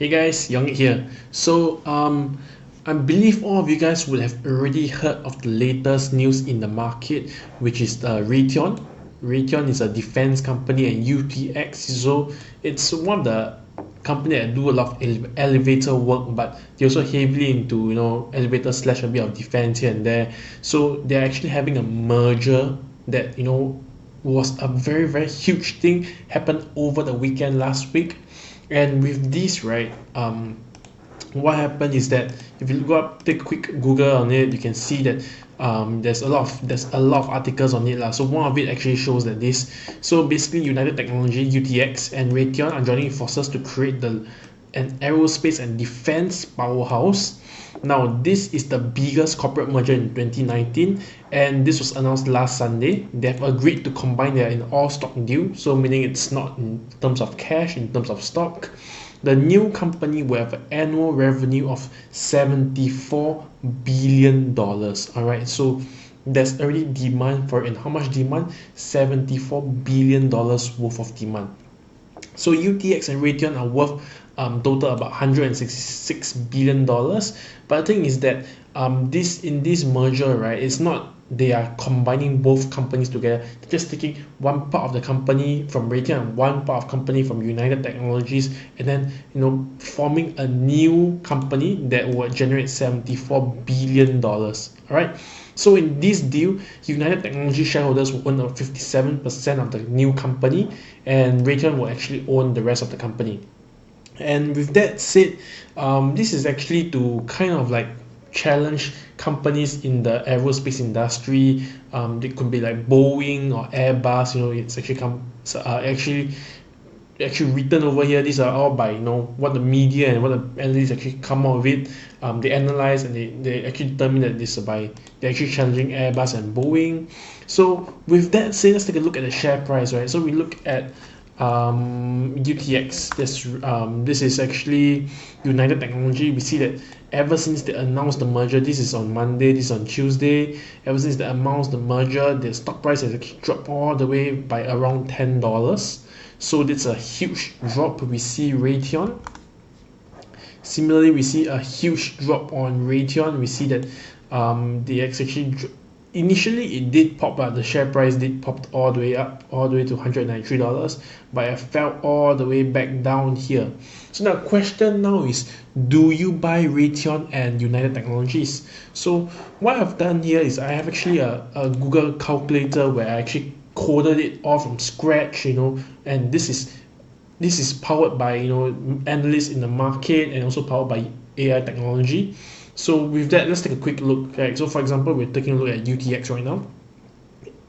Hey guys, Young here. I believe all of you guys would have already heard of the latest news in the market, which is Raytheon. Raytheon is a defense company, and UTX. So it's one of the company that do a lot of elevator work, but they also heavily into elevator slash a bit of defense here and there. So they're actually having a merger that was a very huge thing, happened over the weekend last week. And with this, right, what happened is that if you go up, take a quick Google on it, you can see that there's a lot of articles on it lah. So one of it actually shows that so basically United Technology, UTX, and Raytheon are joining forces to create an aerospace and defense powerhouse. Now, this is the biggest corporate merger in 2019, and this was announced last Sunday. They have agreed to combine their in all-stock deal, so meaning it's not in terms of cash, in terms of stock. The new company will have an annual revenue of $74 billion. Alright, so there's already demand for it. And how much demand? $74 billion worth of demand. So UTX and Raytheon are worth total about $166 billion. But the thing is that this merger, right, it's not they are combining both companies together. They're just taking one part of the company from Raytheon and one part of company from United Technologies, and then forming a new company that will generate $74 billion. Alright. So in this deal, United Technology shareholders will own 57% of the new company, and Raytheon will actually own the rest of the company. And with that said, this is actually to kind of like challenge companies in the aerospace industry. They could be like Boeing or Airbus. It's actually actually written over here. These are all by what the media and what the analysts actually come out with it. They analyze and they actually determine that they're actually challenging Airbus and Boeing. So with that said, let's take a look at the share price, right? So we look at UTX. This is actually United Technology. We see that ever since they announced the merger, this is on Monday, this is on Tuesday, ever since they announced the merger, the stock price has actually dropped all the way by around $10. So that's a huge drop. We see Raytheon. Similarly, we see a huge drop on Raytheon. We see that they actually initially it did pop up. The share price did pop all the way up, all the way to $193, but it fell all the way back down here. So now, question now is, do you buy Raytheon and United Technologies? So what I've done here is I have actually a Google calculator where I actually coded it all from scratch, and this is powered by analysts in the market, and also powered by AI technology. So with that, let's take a quick look. Okay, so for example, we're taking a look at UTX right now.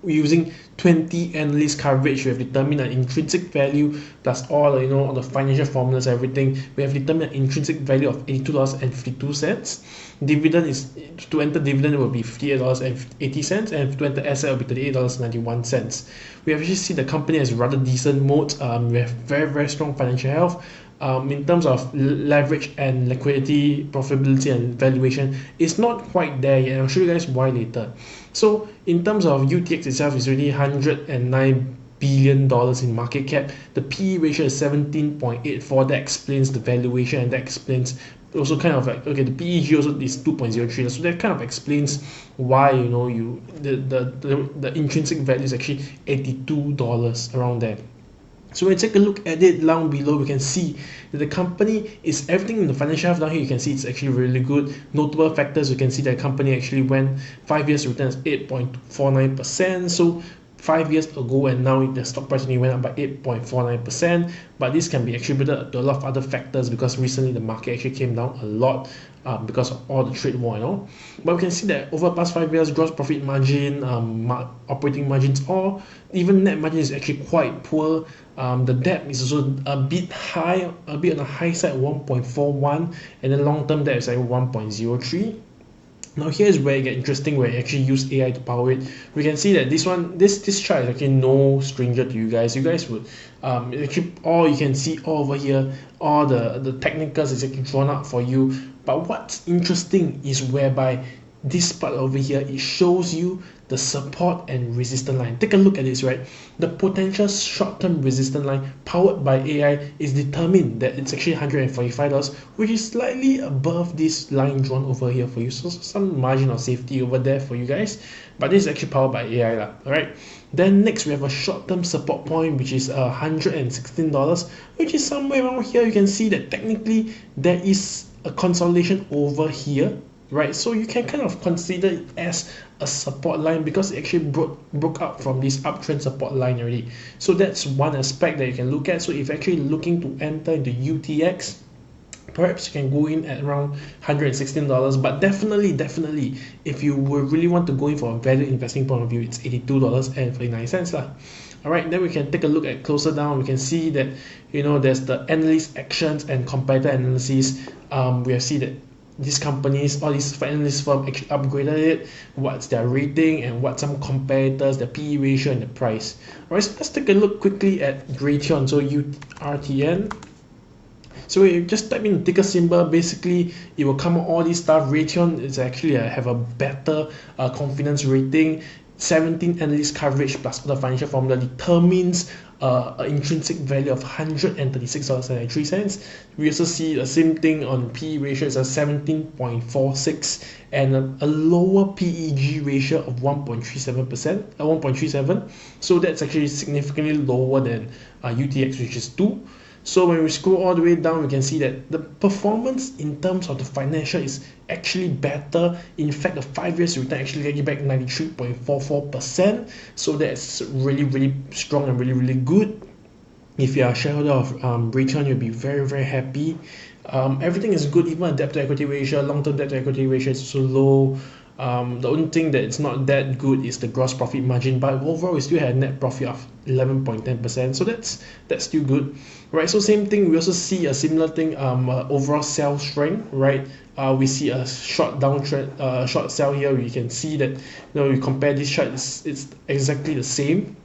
We're using 20 analyst coverage. We have determined an intrinsic value plus all all the financial formulas, everything. We have determined an intrinsic value of $82.52. Dividend is, to enter dividend will be $58.80, and to enter asset will be $38.91. We actually see the company has rather decent moat. We have very strong financial health. In terms of leverage and liquidity, profitability and valuation, it's not quite there yet. I'll show you guys why later. So in terms of UTX itself, it's already $109 billion in market cap. The PE ratio is 17.84. That explains the valuation, and that explains also kind of like, okay, the PEG also is 2.03, so that kind of explains why the intrinsic value is actually $82 around there. So when you take a look at it down below, we can see that the company is everything in the financial health down here. You can see it's actually really good. Notable factors, you can see that the company actually went 5 years return is 8.49%. So 5 years ago and now the stock price only went up by 8.49%, but this can be attributed to a lot of other factors because recently the market actually came down a lot because of all the trade war But we can see that over the past 5 years, gross profit margin, operating margins, or even net margin is actually quite poor. The debt is also a bit high, a bit on the high side, 1.41, and then long-term debt is like 1.03. Now here's where it gets interesting, where you actually use AI to power it. We can see that this chart is actually no stranger to you guys. You guys would actually, all you can see all over here, all the technicals is actually drawn out for you. But what's interesting is whereby this part over here, it shows you the support and resistance line. Take a look at this, right? The potential short-term resistance line powered by AI is determined that it's actually $145, which is slightly above this line drawn over here for you. So some margin of safety over there for you guys, but this is actually powered by AI lah. All right. Then next we have a short-term support point, which is $116, which is somewhere around here. You can see that technically there is a consolidation over here, right? So you can kind of consider it as a support line because it actually broke up from this uptrend support line already. So that's one aspect that you can look at. So if you're actually looking to enter into UTX, perhaps you can go in at around $116, but definitely if you really want to go in for a value investing point of view, it's $82.49 lah. All right, then we can take a look at closer down. We can see that, you know, there's the analyst actions and competitor analysis. We have seen that these companies, all these analyst firms actually upgraded it, what's their rating and what some competitors, the PE ratio and the price. All right, so let's take a look quickly at Raytheon. So RTN. So you just type in the ticker symbol, basically it will come out all this stuff. Raytheon is actually have a better confidence rating. 17 analyst coverage plus the financial formula determines an intrinsic value of $136.93. We also see the same thing on PE ratio is a 17.46 and a lower PEG ratio of 1.37%, so that's actually significantly lower than UTX, which is 2. So when we scroll all the way down, we can see that the performance in terms of the financial is actually better. In fact, the 5 years return actually get you back 93.44%. So that's really strong and really good. If you are a shareholder of Raytheon, you'll be very happy. Everything is good, even a debt to equity ratio, long-term debt to equity ratio is so low. The only thing that it's not that good is the gross profit margin, but overall we still had a net profit of 11.10%, so that's still good, right? So same thing, we also see a similar thing, overall sell strength, right? We see a short downtrend, short sell here. We can see that, you know, we compare this chart, it's exactly the same.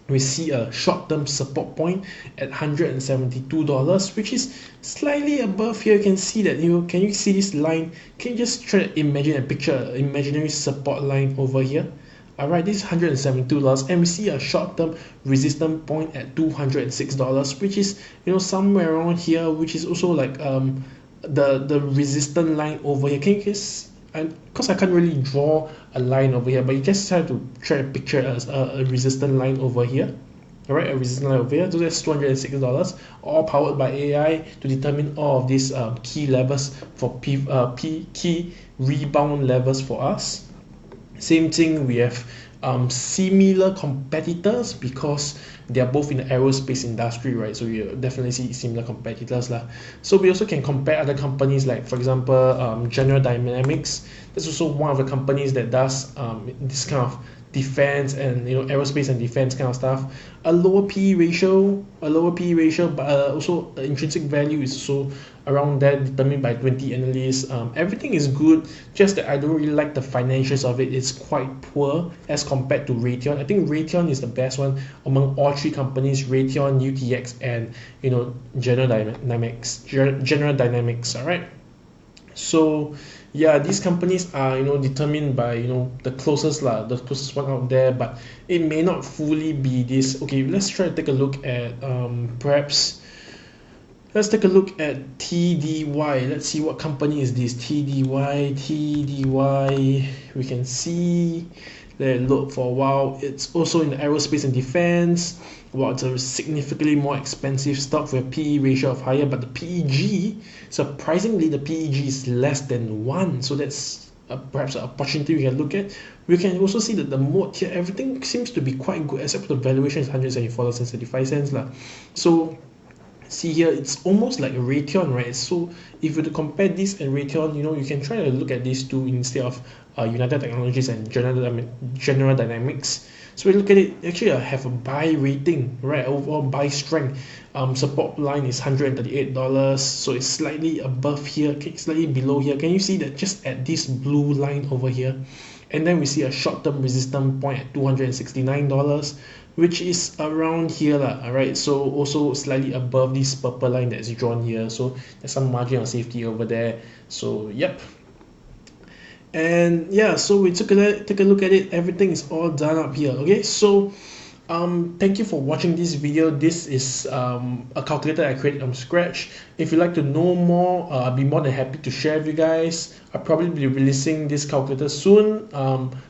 We see a short-term support point at $172, which is slightly above here. You can see that, can you see this line? Can you just try to imagine a picture, imaginary support line over here? All right, this is $172, and we see a short-term resistance point at $206, which is, somewhere around here, which is also like the resistance line over here. Can you just, because I can't really draw a line over here, but you just have to try to picture as a resistance line over here. All right, a resistance line over here. So that's $206, all powered by AI to determine all of these key levels for key rebound levels for us. Same thing, we have similar competitors because they are both in the aerospace industry, right? So you definitely see similar competitors lah. So we also can compare other companies, like for example General Dynamics. That's also one of the companies that does this kind of defense and aerospace and defense kind of stuff. A lower PE ratio, but also the intrinsic value is also around that, determined by 20 analysts. Everything is good, just that I don't really like the financials of it. It's quite poor as compared to Raytheon. I think Raytheon is the best one among all three companies: Raytheon, UTX, and General Dynamics. All right. So yeah, these companies are determined by the closest one out there, but it may not fully be this. Okay, let's try to take a look at let's take a look at TDY. Let's see what company is this. TDY. We can see, let it load for a while. It's also in the aerospace and defense. Well, it's a significantly more expensive stock with a PE ratio of higher, but the PEG, surprisingly, the PEG is less than 1. So that's perhaps an opportunity we can look at. We can also see that the mode here, everything seems to be quite good, except for the valuation is $174.35. So see here, it's almost like a Raytheon, right? So if you were to compare this and Raytheon, you can try to look at these two instead of United Technologies and General Dynamics. So we look at it, actually I have a buy rating, right? Overall buy strength. Support line is $138, so it's slightly above here, slightly below here. Can you see that just at this blue line over here? And then we see a short-term resistance point at $269, which is around here lah. All right, so also slightly above this purple line that's drawn here, so there's some margin of safety over there. So yep. And yeah, so we take a look at it. Everything is all done up here. Okay, so thank you for watching this video. This is a calculator I created from scratch. If you'd like to know more, I'll be more than happy to share with you guys. I'll probably be releasing this calculator soon,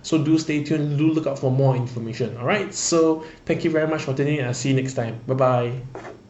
so do stay tuned, do look out for more information. All right, so thank you very much for tuning in. I'll see you next time. Bye bye.